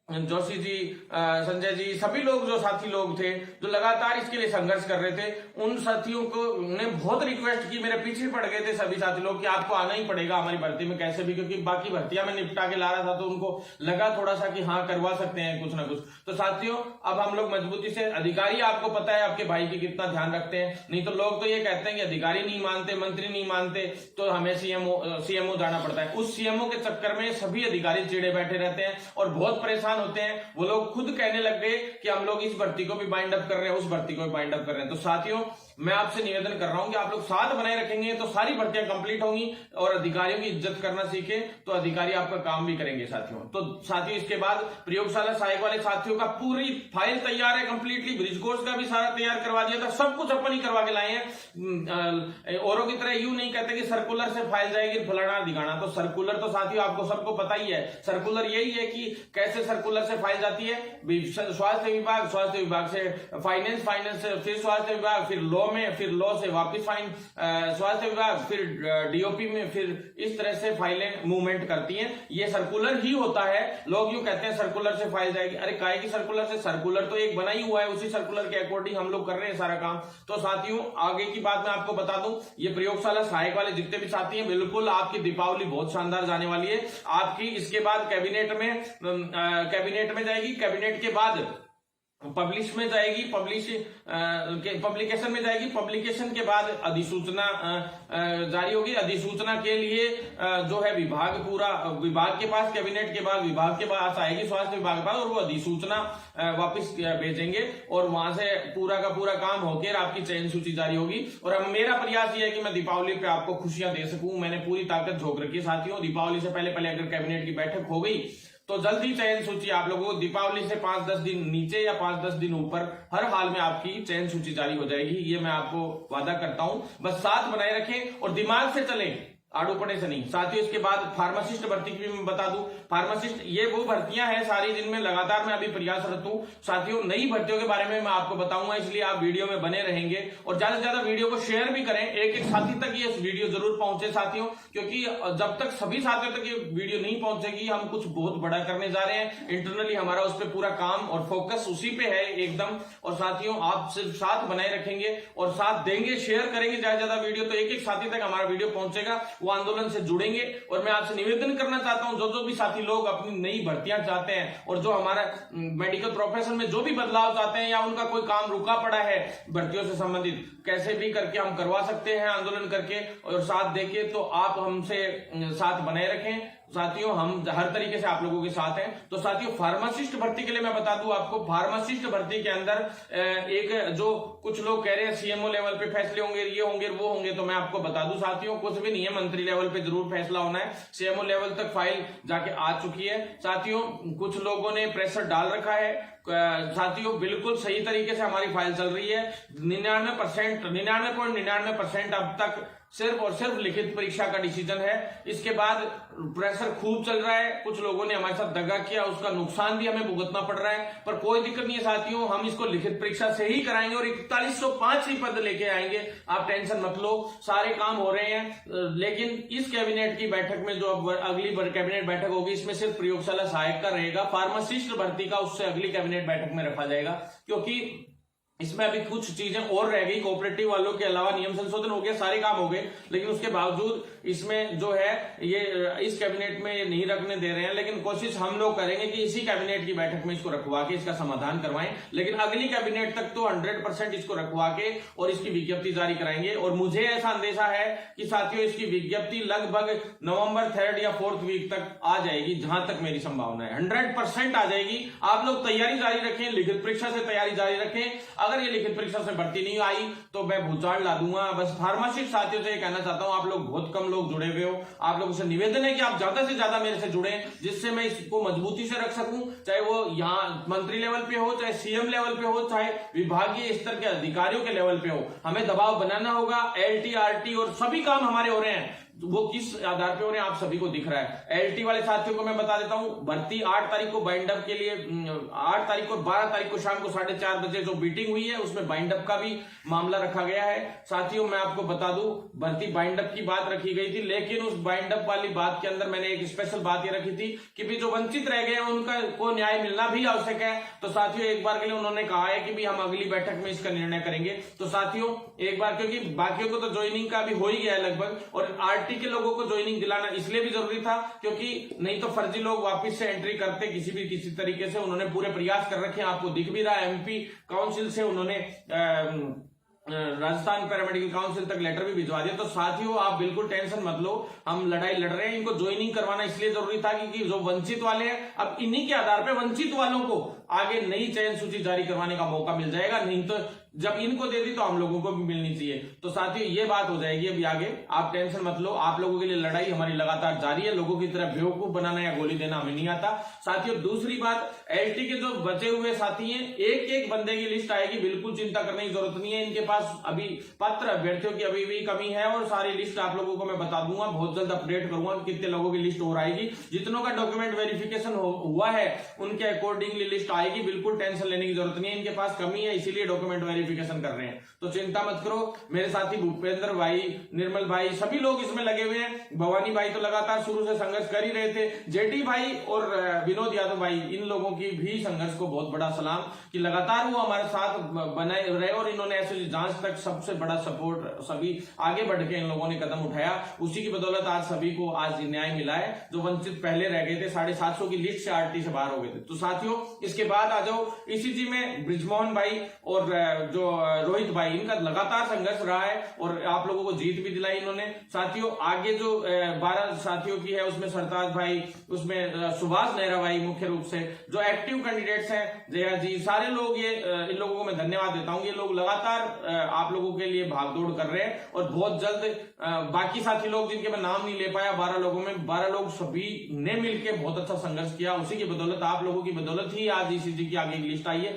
[SPEAKER 1] जोशी जी, संजय जी, सभी लोग जो साथी लोग थे जो लगातार इसके लिए संघर्ष कर रहे थे, उन साथियों को ने बहुत रिक्वेस्ट की, मेरे पीछे पड़ गए थे सभी साथी लोग कि आपको आना ही पड़ेगा हमारी भर्ती में कैसे भी, क्योंकि बाकी भर्तियां मैं निपटा के ला रहा था, तो उनको लगा थोड़ा सा कि हाँ करवा सकते हैं कुछ ना कुछ। तो साथियों अब हम लोग मजबूती से, अधिकारी आपको पता है आपके भाई की कितना ध्यान रखते हैं, नहीं तो लोग तो ये कहते हैं कि अधिकारी नहीं मानते, मंत्री नहीं मानते, तो हमें सीएमओ जाना पड़ता है। उस सीएमओ के चक्कर में सभी अधिकारी चिड़े बैठे रहते हैं और बहुत परेशान होते हैं। वो लोग खुद कहने लग गए कि हम लोग इस भर्ती को भी बाइंड अप कर रहे हैं, उस भर्ती को भी बाइंड अप कर रहे हैं। तो साथियों मैं आपसे निवेदन कर रहा हूं कि आप लोग साथ बनाए रखेंगे तो सारी भर्तियां कंप्लीट होंगी, और अधिकारियों की इज्जत करना सीखे तो अधिकारी आपका काम भी करेंगे साथियों। तो साथियों इसके बाद प्रयोगशाला सहायक वाले साथियों का पूरी फाइल तैयार है कंप्लीटली, ब्रिज कोर्स का भी सारा तैयार करवा दिया था, सब कुछ अपन ही करवा के लाए हैं। औरों की तरह यूं नहीं कहते कि सर्कुलर से फाइल जाएगी फलाना दिखाना। तो सर्कुलर तो साथियों आपको सबको पता ही है, सर्कुलर यही है कि कैसे सर्कुलर से फाइल जाती है, स्वास्थ्य विभाग से फाइनेंस से फिर स्वास्थ्य विभाग, फिर लॉ में, फिर लॉ से वापस स्वास्थ्य विभाग, फिर डीओपी में, फिर इस तरह से फाइलें मूवमेंट करती हैं। ये सर्कुलर ही होता है। लोग यूं कहते हैं सर्कुलर से फाइल जाएगी, अरे काहे की सर्कुलर से, सर्कुलर तो एक बना ही हुआ है, उसी सर्कुलर के अकॉर्डिंग हम लोग कर रहे हैं सारा काम। तो साथियों आगे की बात मैं आपको बता दूं, ये प्रयोगशाला सहायक वाले जितने भी साथी हैं, बिल्कुल आपकी दीपावली बहुत शानदार जाने वाली है आपकी। इसके बाद कैबिनेट में जाएगी, कैबिनेट के बाद पब्लिश में जाएगी, पब्लिकेशन में जाएगी, पब्लिकेशन के बाद अधिसूचना जारी होगी। अधिसूचना के लिए जो है विभाग के पास, कैबिनेट के बाद विभाग के पास आएगी, स्वास्थ्य विभाग के पास, और वो अधिसूचना वापस भेजेंगे और वहां से पूरा का पूरा काम होकर आपकी चयन सूची जारी होगी। और अब मेरा प्रयास ये है कि मैं दीपावली पे आपको खुशियां दे सकूं। मैंने पूरी ताकत झोंक रखी है साथियों। दीपावली से पहले अगर कैबिनेट की बैठक हो गई तो जल्दी चयन सूची आप लोगों को दीपावली से 5-10 दिन नीचे या 5-10 दिन ऊपर हर हाल में आपकी चयन सूची जारी हो जाएगी। ये मैं आपको वादा करता हूं। बस साथ बनाए रखें और दिमाग से चलें। आड़ू पड़े से नहीं साथियों। इसके बाद फार्मासिस्ट भर्ती की भी मैं बता दूं, फार्मासिस्ट ये वो भर्तियां हैं सारी जिनमें लगातार मैं अभी प्रयासरत हूं साथियों। नई भर्तियों के बारे में मैं आपको बताऊंगा, इसलिए आप वीडियो में बने रहेंगे और ज्यादा से ज्यादा वीडियो को शेयर भी करें, एक एक साथी तक ये वीडियो जरूर पहुंचे साथियों, क्योंकि जब तक सभी साथियों तक ये वीडियो नहीं पहुंचेगी हम कुछ बहुत बड़ा करने जा रहे हैं। इंटरनली हमारा उस पर पूरा काम और फोकस उसी पे है एकदम। और साथियों आप सिर्फ साथ बनाए रखेंगे और साथ देंगे, शेयर करेंगे ज्यादा ज्यादा वीडियो, तो एक एक साथी तक हमारा वीडियो पहुंचेगा, वो आंदोलन से जुड़ेंगे। और मैं आपसे निवेदन करना चाहता हूं, जो भी साथी लोग अपनी नई भर्तियां चाहते हैं और जो हमारा मेडिकल प्रोफेशन में जो भी बदलाव चाहते हैं या उनका कोई काम रुका पड़ा है भर्तियों से संबंधित, कैसे भी करके हम करवा सकते हैं आंदोलन करके और साथ देके, तो आप हमसे साथ बनाए रखें साथियों। हम हर तरीके से आप लोगों के साथ हैं। तो साथियों फार्मासिस्ट भर्ती के लिए मैं बता दूं आपको, फार्मासिस्ट भर्ती के अंदर एक जो कुछ लोग कह रहे हैं सीएमओ लेवल पे फैसले होंगे, ये होंगे वो होंगे, तो मैं आपको बता दूं साथियों कुछ भी नहीं है, मंत्री लेवल पे जरूर फैसला होना है। सीएमओ लेवल तक फाइल जाके आ चुकी है साथियों। कुछ लोगों ने प्रेशर डाल रखा है साथियों, बिल्कुल सही तरीके से हमारी फाइल चल रही है। 99.99% अब तक सिर्फ और सिर्फ लिखित परीक्षा का डिसीजन है। इसके बाद प्रेशर खूब चल रहा है, कुछ लोगों ने हमारे साथ दगा किया, उसका नुकसान भी हमें भुगतना पड़ रहा है, पर कोई दिक्कत नहीं है साथियों, हम इसको लिखित परीक्षा से ही कराएंगे और 4105 ही पद लेके आएंगे, आप टेंशन मत लो, सारे काम हो रहे हैं। लेकिन इस कैबिनेट की बैठक में जो अब अगली कैबिनेट बैठक होगी, इसमें सिर्फ प्रयोगशाला सहायक का रहेगा, फार्मासिस्ट भर्ती का उससे अगली कैबिनेट बैठक में रखा जाएगा, क्योंकि इसमें अभी कुछ चीजें और रह गई। कोऑपरेटिव वालों के अलावा नियम संशोधन हो गया, सारे काम हो गए, लेकिन उसके बावजूद इसमें जो है ये इस कैबिनेट में नहीं रखने दे रहे हैं। लेकिन कोशिश हम लोग करेंगे कि इसी कैबिनेट की बैठक में इसको रखवा के इसका समाधान करवाएं, लेकिन अगली कैबिनेट तक तो 100% इसको रखवा के और इसकी विज्ञप्ति जारी कराएंगे। और मुझे ऐसा अंदेशा है कि साथियों इसकी विज्ञप्ति लगभग नवंबर 3rd या 4th वीक तक आ जाएगी, जहां तक मेरी संभावना है 100% आ जाएगी। आप लोग तैयारी जारी रखें, लिखित परीक्षा से तैयारी जारी रखें। अगर ये लिखित परीक्षा से भर्ती नहीं आई तो मैं भूचाल ला दूंगा। बस फार्मासिस्ट साथियों से ये कहना चाहता हूं, आप लोग बहुत कम लोग जुड़े हुए हो, आप लोगों से निवेदन है कि आप ज्यादा से ज्यादा मेरे से जुड़े, जिससे मैं इसको मजबूती से रख सकूं, चाहे वो यहाँ मंत्री लेवल पे हो, चाहे सीएम लेवल पे हो, चाहे विभागीय स्तर के अधिकारियों के लेवल पे हो। हमें दबाव बनाना होगा। LT RT और सभी काम हमारे हो रहे हैं, वो किस आधार पे हो रहे हैं आप सभी को दिख रहा है। LT वाले साथियों को मैं बता देता हूं, भर्ती 8 तारीख को बाइंड अप के लिए 8 तारीख को 12 तारीख को शाम को 4:30 बजे जो मीटिंग हुई है उसमें बाइंड अप का भी मामला रखा गया है साथियों। मैं आपको बता दूं, भर्ती बाइंड अप की बात रखी गई थी, लेकिन उस बाइंड अप वाली बात के अंदर मैंने एक स्पेशल बात ये रखी थी कि भी जो वंचित रह गए हैं उनका को न्याय मिलना भी आवश्यक है। तो साथियों एक बार के लिए उन्होंने कहा है कि भी हम अगली बैठक में इसका निर्णय करेंगे। तो साथियों एक बार, क्योंकि बाकियों को तो ज्वाइनिंग का भी हो ही गया है लगभग, और RT के लोगों को ज्वाइनिंग दिलाना इसलिए भी जरूरी था क्योंकि नहीं तो फर्जी लोग वापस से एंट्री करते किसी तरीके से। उन्होंने पूरे प्रयास कर रखे हैं, आपको दिख भी रहा है। MP काउंसिल से उन्होंने राजस्थान पैरामेडिकल काउंसिल तक लेटर भी भिजवा दिया। तो साथियों आप बिल्कुल टेंशन मत लो, हम लड़ाई लड़ रहे हैं। इनको ज्वाइनिंग करवाना इसलिए जरूरी था क्योंकि जो वंचित वाले हैं, अब इन्हीं के आधार पर वंचित वालों को आगे नई चयन सूची जारी करवाने का मौका मिल जाएगा। नहीं तो जब इनको दे दी तो हम लोगों को भी मिलनी चाहिए। तो साथियों ये बात हो जाएगी अभी आगे, आप टेंशन मत लो। आप लोगों के लिए लड़ाई हमारी लगातार जारी है, लोगों की तरह बेवकूफ बनाना या गोली देना हमें नहीं आता साथियों। दूसरी बात, LT के जो बचे हुए साथी हैं, एक एक बंदे की लिस्ट आएगी, बिल्कुल चिंता करने की जरूरत नहीं है। इनके पास अभी पात्र अभ्यर्थियों की अभी भी कमी है और सारी लिस्ट आप लोगों को मैं बता दूंगा, बहुत जल्द अपडेट करूंगा कितने लोगों की लिस्ट और आएगी। जितनों का डॉक्यूमेंट वेरिफिकेशन हुआ है उनके अकॉर्डिंगली लिस्ट आएगी, बिल्कुल टेंशन लेने की जरूरत नहीं है। इनके पास कमी है इसीलिए डॉक्यूमेंट वेरिफिकेशन कर रहे हैं, तो चिंता मत करो। मेरे साथी भूपेंद्र भाई, निर्मल भाई, सभी लोग इसमें लगे हुए हैं। भवानी भाई तो लगातार शुरू से संघर्ष कर ही रहे थे। JT भाई और विनोद यादव भाई, इन लोगों की भी संघर्ष को बहुत बड़ा सलाम कि लगातार वो हमारे साथ बनाए रहे और इन्होंने ऐसे जांच तक सबसे बड़ा सपोर्ट, सभी आगे बढ़ के इन लोगों ने कदम उठाया। उसी की बदौलत आज सभी को आज न्याय मिला है। जो वंचित पहले रह गए थे, 750 की लिस्ट से RT से बाहर हो गए थे। तो साथियों इसके बाद आ जाओ ECG में ब्रिजमोहन भाई और जो रोहित भाई, इनका लगातार संघर्ष रहा है और आप लोगों को जीत भी दिलाई इन्होंने। साथियों आगे जो 12 साथियों की है उसमें सरताज भाई, उसमें सुभाष नेहरा भाई, मुख्य रूप से जो एक्टिव कैंडिडेट्स हैं, जया जी, सारे लोग, ये इन लोगों को मैं धन्यवाद देता हूं। ये लोग लगातार आप लोगों के लिए भागदौड़ कर रहे हैं और बहुत जल्द बाकी साथी लोग जिनके मैं नाम नहीं ले पाया, 12 लोगों में 12 लोग सभी ने मिलकर बहुत अच्छा संघर्ष किया। उसी की बदौलत, आप लोगों की बदौलत ही आज ECG की आगे लिस्ट आई है।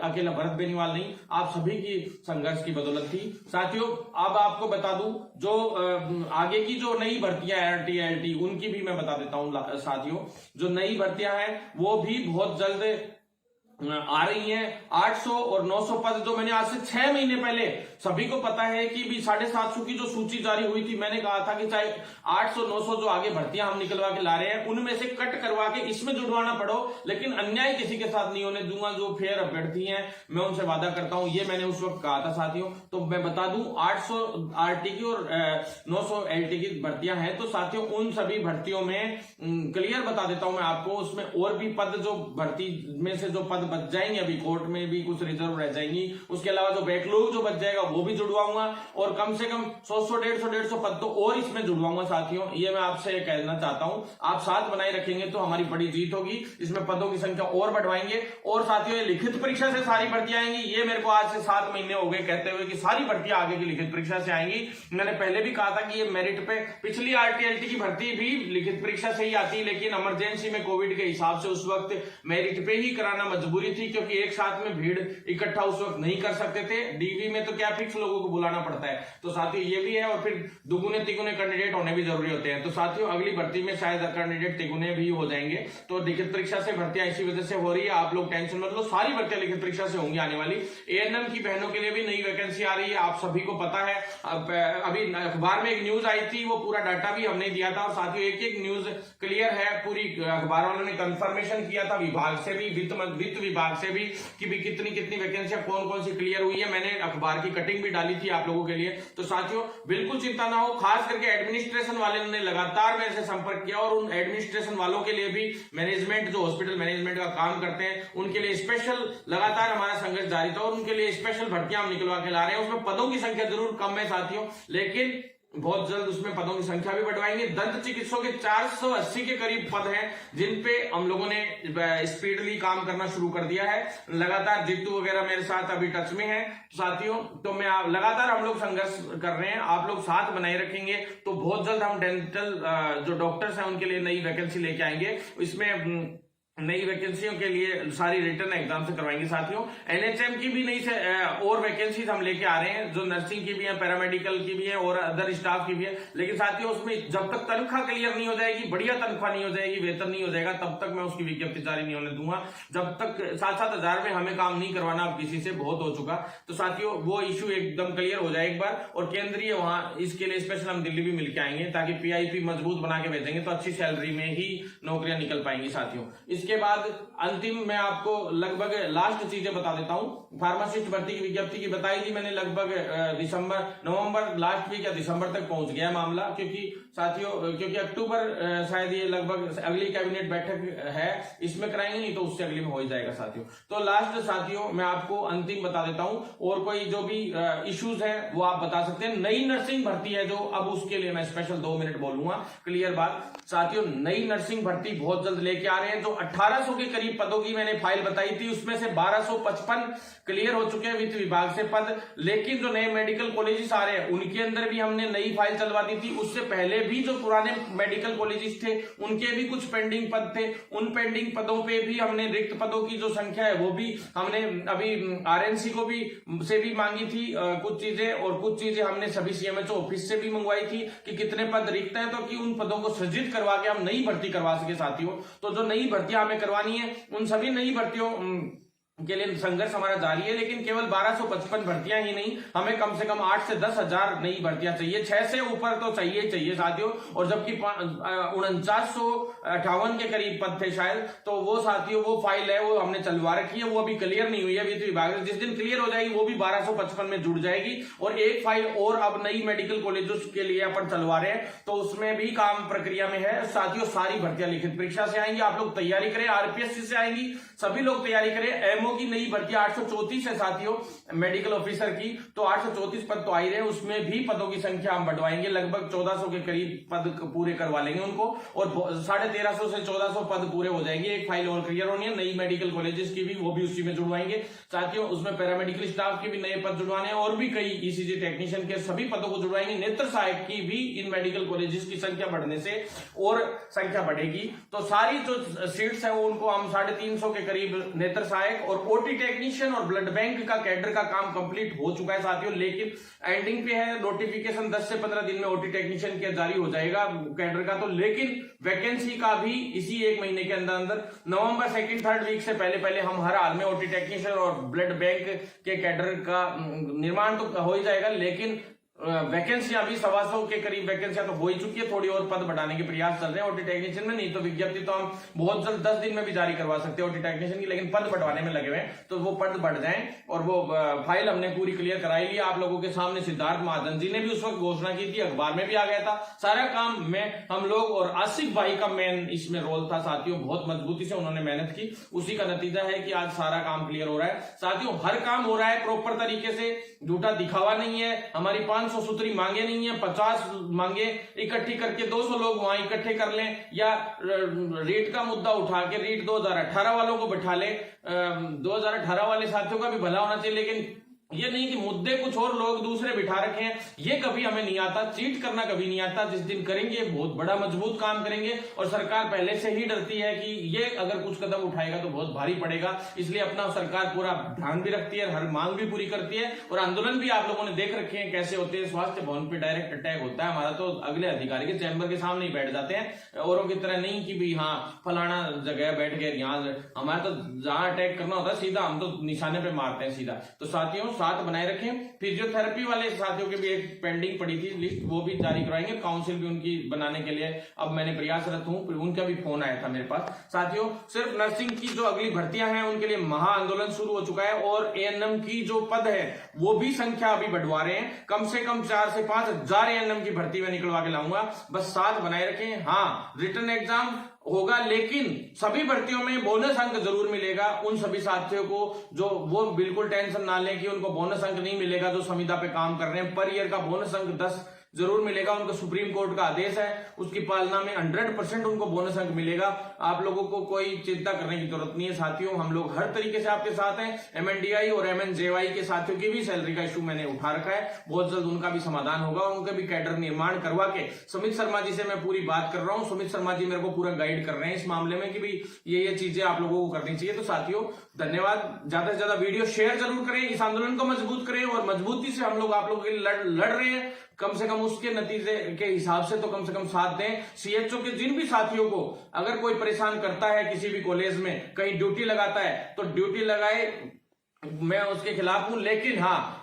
[SPEAKER 1] अकेला भरत बेनीवाल नहीं, आप सभी की संघर्ष की बदौलत थी साथियों। अब आपको बता दूं जो आगे की जो नई भर्तियां आरटी एलटी उनकी भी मैं बता देता हूं साथियों। जो नई भर्तियां हैं वो भी बहुत जल्द आ रही हैं। 800 और 900 पद जो मैंने आज से 6 महीने पहले, सभी को पता है कि भी 750 की जो सूची जारी हुई थी, मैंने कहा था कि चाहे 800 900 जो आगे भर्तियां हम निकलवा के ला रहे हैं उनमें से कट करवा के इसमें जुड़वाना पड़ो, लेकिन अन्याय किसी के साथ नहीं होने दूंगा। जो फेयर अभ्यर्थी हैं मैं उनसे वादा करता हूं, ये मैंने उस वक्त कहा था साथियों। तो मैं बता दूं 800 आरटी की और 900 एलटी की भर्तियां हैं। तो साथियों उन सभी भर्तियों में क्लियर बता देता हूं मैं आपको, उसमें और भी पद जो भर्ती में से जो पद बच जाएंगे, अभी कोर्ट में भी कुछ रिजर्व रह जाएंगी, उसके अलावा जो बैकलॉग जो बच जाएगा वो भी जुड़वाऊंगा और कम से कम 100 150 पद तो और इसमें जुड़वाऊंगा साथियों। ये मैं आपसे कहना चाहता हूं, आप साथ बनाए रखेंगे तो हमारी बड़ी जीत होगी। इसमें पदों की संख्या और बढ़वाएंगे। और साथियों ये लिखित परीक्षा से सारी भर्तियां आएंगी, ये मेरे को आज से 7 महीने हो गए कहते हुए कि सारी भर्तियां आगे की लिखित परीक्षा से आएंगी। मैंने पहले भी कहा था कि ये मेरिट पे, पिछली आरटीएलटी की भर्ती भी लिखित परीक्षा से ही आती, लेकिन इमरजेंसी में कोविड के हिसाब से उस वक्त मेरिट पे ही कराना मजबूरी थी, क्योंकि एक साथ में भीड़ इकट्ठा उस वक्त नहीं कर सकते थे। डीवी में तो क्या फिक्स लोगों को बुलाना पड़ता है। तो साथियों ये भी है, और फिर दुगुने तिगुने कैंडिडेट होने भी जरूरी होते हैं। तो साथियों अगली भर्ती में शायद कैंडिडेट तिगुने भी हो जाएंगे। तो लिखित परीक्षा से भर्तियां इसी वजह से हो रही है, आप लोग टेंशन मत लो, सारी भर्तियां लिखित परीक्षा से होंगी आने वाली। एएनएम की बहनों के लिए भी नई वैकेंसी आ रही है, आप सभी को पता है। अभी अखबार में एक न्यूज आई थी, वो पूरा डाटा भी हमने दिया था। और साथियों एक एक न्यूज क्लियर है, पूरी अखबार वालों ने कंफर्मेशन किया था विभाग से भी, वित्त विभाग से भी, कि भी कितनी कितनी वैकेंसियां कौन कौन सी क्लियर हुई है। मैंने अखबार की कटिंग भी डाली थी आप लोगों के लिए। तो साथियों बिल्कुल चिंता ना हो, खास करके एडमिनिस्ट्रेशन वाले ने लगातार मेरे से संपर्क किया, और उन एडमिनिस्ट्रेशन वालों के लिए भी, मैनेजमेंट जो हॉस्पिटल मैनेजमेंट का काम करते हैं उनके लिए स्पेशल लगातार हमारा संघर्ष जारी था, और उनके लिए स्पेशल भर्तियां हम निकलवा के ला रहे हैं। उसमें पदों की संख्या जरूर कम है साथियों, लेकिन बहुत जल्द उसमें पदों की संख्या भी बढ़वाएंगे। दंत चिकित्सकों के 480 के करीब पद हैं, जिन पे हम लोगों ने स्पीडली काम करना शुरू कर दिया है। लगातार जित्तू वगैरह मेरे साथ अभी टच में है साथियों। तो मैं लगातार हम लोग संघर्ष कर रहे हैं, आप लोग साथ बनाए रखेंगे तो बहुत जल्द हम डेंटल जो डॉक्टर्स हैं उनके लिए नई वैकेंसी लेके आएंगे। इसमें नई वैकेंसियों के लिए सारी रिटर्न एग्जाम से करवाएंगे साथियों। एनएचएम की भी नई से और वैकेंसीज हम लेके आ रहे हैं, जो नर्सिंग की भी है, पैरामेडिकल की भी है और अदर स्टाफ की भी है। लेकिन साथियों उसमें जब तक तनख्वाह क्लियर नहीं हो जाएगी, बढ़िया तनख्वाह नहीं हो जाएगी, वेतन नहीं हो जाएगा, तब तक मैं उसकी विज्ञप्ति जारी नहीं होने दूंगा। जब तक 7-7 हजार में हमें काम नहीं करवाना अब किसी से, बहुत हो चुका। तो साथियों वो इश्यू एकदम क्लियर हो जाए एक बार, और केंद्रीय वहां इसके लिए स्पेशल हम दिल्ली भी मिलकर आएंगे, ताकि पीआईपी मजबूत बना के भेजेंगे तो अच्छी सैलरी में ही नौकरियां निकल पाएंगी साथियों। इसके बाद अंतिम मैं आपको लगभग लास्ट चीजें बता देता हूं। फार्मासिस्ट भर्ती की विज्ञप्ति की बताई थी मैंने, लगभग नवंबर लास्ट वीक या दिसंबर तक पहुंच गया मामला, क्योंकि साथियों क्योंकि अक्टूबर शायद ये लगभग अगली कैबिनेट बैठक है, इसमें कराएंगे, नहीं तो उससे अगली में हो ही जाएगा साथियों। तो लास्ट साथियों मैं आपको अंतिम बता देता हूं, और कोई जो भी इश्यूज है वो आप बता सकते हैं। नई नर्सिंग भर्ती है जो, अब उसके लिए मैं स्पेशल 2 मिनट बोलूंगा। क्लियर बात साथियों, नई नर्सिंग भर्ती बहुत जल्द लेके आ रहे हैं। जो 1800 के करीब पदों की मैंने फाइल बताई थी, उसमें से 1255 क्लियर हो चुके हैं वित्त विभाग से पद। लेकिन जो नए मेडिकल कॉलेजेस आ रहे हैं उनके अंदर भी हमने नई फाइल चलवा दी थी। उससे पहले भी जो पुराने मेडिकल कॉलेजेस थे उनके भी कुछ पेंडिंग पद थे, उन पेंडिंग पदों पे भी हमने रिक्त पदों की जो संख्या है वो भी हमने अभी आरएनसी को भी से भी मांगी थी कुछ चीजें, और कुछ चीजें हमने सभी सीएमएचओ ऑफिस से भी मंगवाई थी कि कितने पद रिक्त हैं, तो कि उन पदों को सृजित करवा के हम नई भर्ती करवा सके साथियों। तो जो नई भर्तियां हमें करवानी है उन सभी नई भर्तियों के लिए संघर्ष हमारा जारी है। लेकिन केवल 1255 भर्तियां ही नहीं, हमें कम से कम 8 से 10 हजार नई भर्तियां चाहिए, 6 से ऊपर तो चाहिए साथियों। और जबकि 4958 के करीब पद थे शायद, तो वो साथियों वो फाइल है वो हमने चलवा रखी है, वो अभी क्लियर नहीं हुई है वित्त विभाग से। जिस दिन क्लियर हो जाएगी वो भी 1255 में जुड़ जाएगी। और एक फाइल और अब नई मेडिकल कॉलेजों के लिए अपन चलवा रहे हैं, तो उसमें भी काम प्रक्रिया में है साथियों। सारी भर्तियां लिखित परीक्षा से आएंगी, आप लोग तैयारी करें। आरपीएससी से आएंगी, सभी लोग तैयारी करें। एमओ की नई भर्ती 834 है साथियों मेडिकल ऑफिसर की, तो 834 पद तो आ ही रहे, उसमें भी पदों की संख्या हम बढ़वाएंगे। लगभग 1400 के करीब पद पूरे करवा लेंगे उनको, और 1350 से 1400 पद पूरे हो जाएंगे। एक फाइल और क्लियर होनी है नई मेडिकल कॉलेजेस की भी, वो भी उसी में जुड़वाएंगे साथियों। उसमें पैरामेडिकल स्टाफ के भी नए पद जुड़वाने हैं, और भी कई ईसीजी टेक्नीशियन के सभी पदों को जुड़वाएंगे। नेत्र सहायक की भी इन मेडिकल कॉलेजेस की संख्या बढ़ने से और संख्या बढ़ेगी। तो सारी जो सीट्स है वो उनको हम 350 के करीब नेत्र सहायक और और ओटी टेक्नीशियन और ब्लड बैंक का कैडर का काम कंप्लीट हो चुका है साथियों, लेकिन एंडिंग पे है नोटिफिकेशन 10 से 15 दिन में ओटी टेक्नीशियन के जारी हो जाएगा कैडर का। तो लेकिन वैकेंसी का भी इसी 1 महीने के अंदर अंदर नवंबर 2-3 वीक से पहले पहले हम हर हाल में ओटी टेक्नीशियन और ब्लड बैंक के कैडर का निर्माण तो हो ही जाएगा, लेकिन वैकेंसियां अभी 125 के करीब वैकेंसियां तो हो ही चुकी है, थोड़ी और पद बढ़ाने के प्रयास चल रहे हैं ओटी टेक्नीशियन में। नहीं तो विज्ञप्ति तो हम बहुत जल्द 10 दिन में भी जारी करवा सकते हैं ओटी टेक्नीशियन की, लेकिन पद बढ़वाने में लगे हुए हैं तो वो पद बढ़ जाएं। और वो फाइल हमने पूरी क्लियर कराई ली आप लोगों के सामने। सिद्धार्थ महाजन जी ने भी उस वक्त घोषणा की थी, अखबार में भी आ गया था सारा काम में हम लोग, और आसिफ भाई का मेन इसमें रोल था साथियों। बहुत मजबूती से उन्होंने मेहनत की, उसी का नतीजा है कि आज सारा काम क्लियर हो रहा है साथियों। हर काम हो रहा है प्रॉपर तरीके से, झूठा दिखावा नहीं है। हमारी 500 सूत्री मांगे नहीं है, 50 मांगे इकट्ठी करके 200 लोग वहां इकट्ठे कर लें, या रीट का मुद्दा उठा के रीट 2018 वालों को बैठा ले। 2018 वाले साथियों का भी भला होना चाहिए, लेकिन ये नहीं कि मुद्दे कुछ और लोग दूसरे बिठा रखे हैं, ये कभी हमें नहीं आता। चीट करना कभी नहीं आता। जिस दिन करेंगे बहुत बड़ा मजबूत काम करेंगे, और सरकार पहले से ही डरती है कि ये अगर कुछ कदम उठाएगा तो बहुत भारी पड़ेगा, इसलिए अपना सरकार पूरा ध्यान भी रखती है, हर मांग भी पूरी करती है। और आंदोलन भी आप लोगों ने देख रखे हैं कैसे होते हैं। स्वास्थ्य भवन पे डायरेक्ट अटैक होता है हमारा, तो अगले अधिकारी के चैम्बर के सामने ही बैठ जाते हैं, औरों की तरह नहीं कि भाई हाँ फलाना जगह बैठ गए यहाँ। हमारा तो जहां अटैक करना होता है सीधा हम तो निशाने पे मारते हैं सीधा। तो साथियों साथ बनाए रखें। फिजियोथेरेपी वाले साथियों की भी एक पेंडिंग पड़ी थी लिस्ट, वो भी जारी करवाएंगे। काउंसिल भी उनकी बनाने के लिए अब मैंने प्रयासरत हूं, उनका भी फोन आया था मेरे पास साथियों। सिर्फ नर्सिंग की जो अगली भर्तियां हैं उनके लिए महा आंदोलन शुरू हो चुका है, और एएनएम की जो पद है वो भी संख्या अभी बढ़वा रहे हैं। कम से कम 4 से 5 हजार एएनएम की भर्ती में निकलवा के लाऊंगा, बस साथ बनाए रखें। हाँ रिटर्न एग्जाम होगा, लेकिन सभी भर्तियों में बोनस अंक जरूर मिलेगा उन सभी साथियों को, जो वो बिल्कुल टेंशन ना लें कि उनको बोनस अंक नहीं मिलेगा जो संविदा पे काम कर रहे हैं। पर ईयर का बोनस अंक 10 जरूर मिलेगा, उनको सुप्रीम कोर्ट का आदेश है, उसकी पालना में 100% उनको बोनस अंक मिलेगा। आप लोगों को कोई चिंता करने की जरूरत नहीं है साथियों, हम लोग हर तरीके से आपके साथ हैं। एमएनडीआई और एमएनजेवाई के साथियों की भी सैलरी का इशू मैंने उठा रखा है, बहुत जल्द उनका भी समाधान होगा। उनका भी कैडर निर्माण करवा के सुमित शर्मा जी से मैं पूरी बात कर रहा हूं। सुमित शर्मा जी मेरे को पूरा गाइड कर रहे हैं इस मामले में कि भाई ये चीजें आप लोगों को करनी चाहिए। तो साथियों धन्यवाद, ज्यादा से ज्यादा वीडियो शेयर जरूर करें, इस आंदोलन को मजबूत करें, और मजबूती से हम लोग आप लोगों के लिए लड़ रहे हैं। कम से कम उसके नतीजे के हिसाब से तो कम से कम साथ दें। सीएचओ के जिन भी साथियों को अगर कोई परेशान करता है किसी भी कॉलेज में, कहीं ड्यूटी लगाता है तो ड्यूटी लगाए, मैं उसके खिलाफ हूं। लेकिन हाँ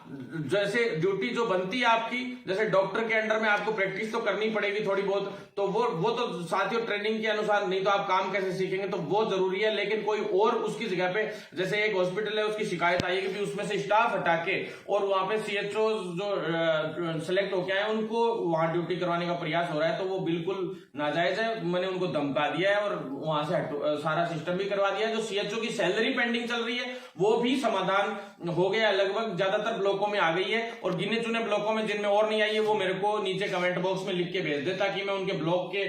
[SPEAKER 1] जैसे ड्यूटी जो बनती है आपकी, जैसे डॉक्टर के अंडर में आपको प्रैक्टिस तो करनी पड़ेगी थोड़ी बहुत, तो वो तो साथियों ट्रेनिंग के अनुसार, नहीं तो आप काम कैसे सीखेंगे, तो वो जरूरी है। लेकिन कोई और उसकी जगह पे, जैसे एक हॉस्पिटल है उसकी शिकायत आई है कि उसमें से स्टाफ हटा के और वहां पे सीएचओ जो सिलेक्ट होके आए उनको वहां ड्यूटी करवाने का प्रयास हो रहा है, तो वो बिल्कुल नाजायज है। मैंने उनको धमका दिया है और वहां से सारा सिस्टम भी करवा दिया है। जो सीएचओ की सैलरी पेंडिंग चल रही है वो भी समाधान हो गया, लगभग ज्यादातर ब्लॉकों में आ गई है, और गिने चुने ब्लॉकों में जिनमें और नहीं आई है वो मेरे को नीचे कमेंट बॉक्स में लिख के भेज दे, ताकि मैं उनके ब्लॉक के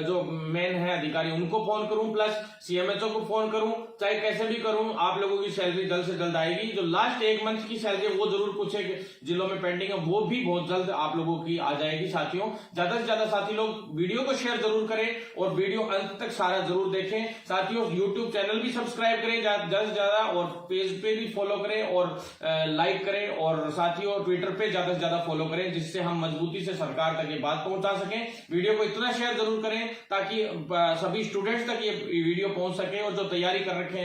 [SPEAKER 1] जो मेन है अधिकारी उनको फोन करूं, प्लस सीएमएचओ को फोन करूं, चाहे कैसे भी करूं। आप लोगों की सैलरी जल्द से जल्द आएगी। जो लास्ट 1 मंथ की सैलरी वो जरूर कुछ जिलों में पेंडिंग है, वो भी बहुत जल्द आप लोगों की आ जाएगी साथियों। ज्यादा से ज्यादा साथी लोग वीडियो को शेयर जरूर करें और वीडियो अंत तक सारा जरूर देखें साथियों। यूट्यूब चैनल भी सब्सक्राइब करें ज्यादा से ज्यादा, और पेज पे भी फॉलो करें और लाइक करें, और साथियों ट्विटर पे ज्यादा से ज्यादा फॉलो करें, जिससे हम मजबूती से सरकार तक ये बात पहुंचा सकें। वीडियो को इतना शेयर जरूर करें ताकि सभी स्टूडेंट्स तक ये वीडियो पहुंच सके, और जो तैयारी कर रहे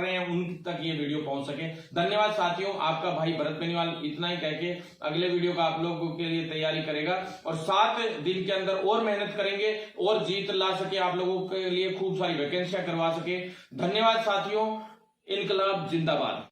[SPEAKER 1] हैं उन तक ये वीडियो पहुंच सके। धन्यवाद साथियों, आपका भाई भरत बेनीवाल इतना ही कह के अगले वीडियो का आप लोगों के लिए तैयारी करेगा, और 7 दिन के अंदर और मेहनत करेंगे और जीत ला सके, आप लोगों के लिए खूब सारी वैकेंसियां करवा सके। धन्यवाद साथियों, इनकलाब जिंदाबाद।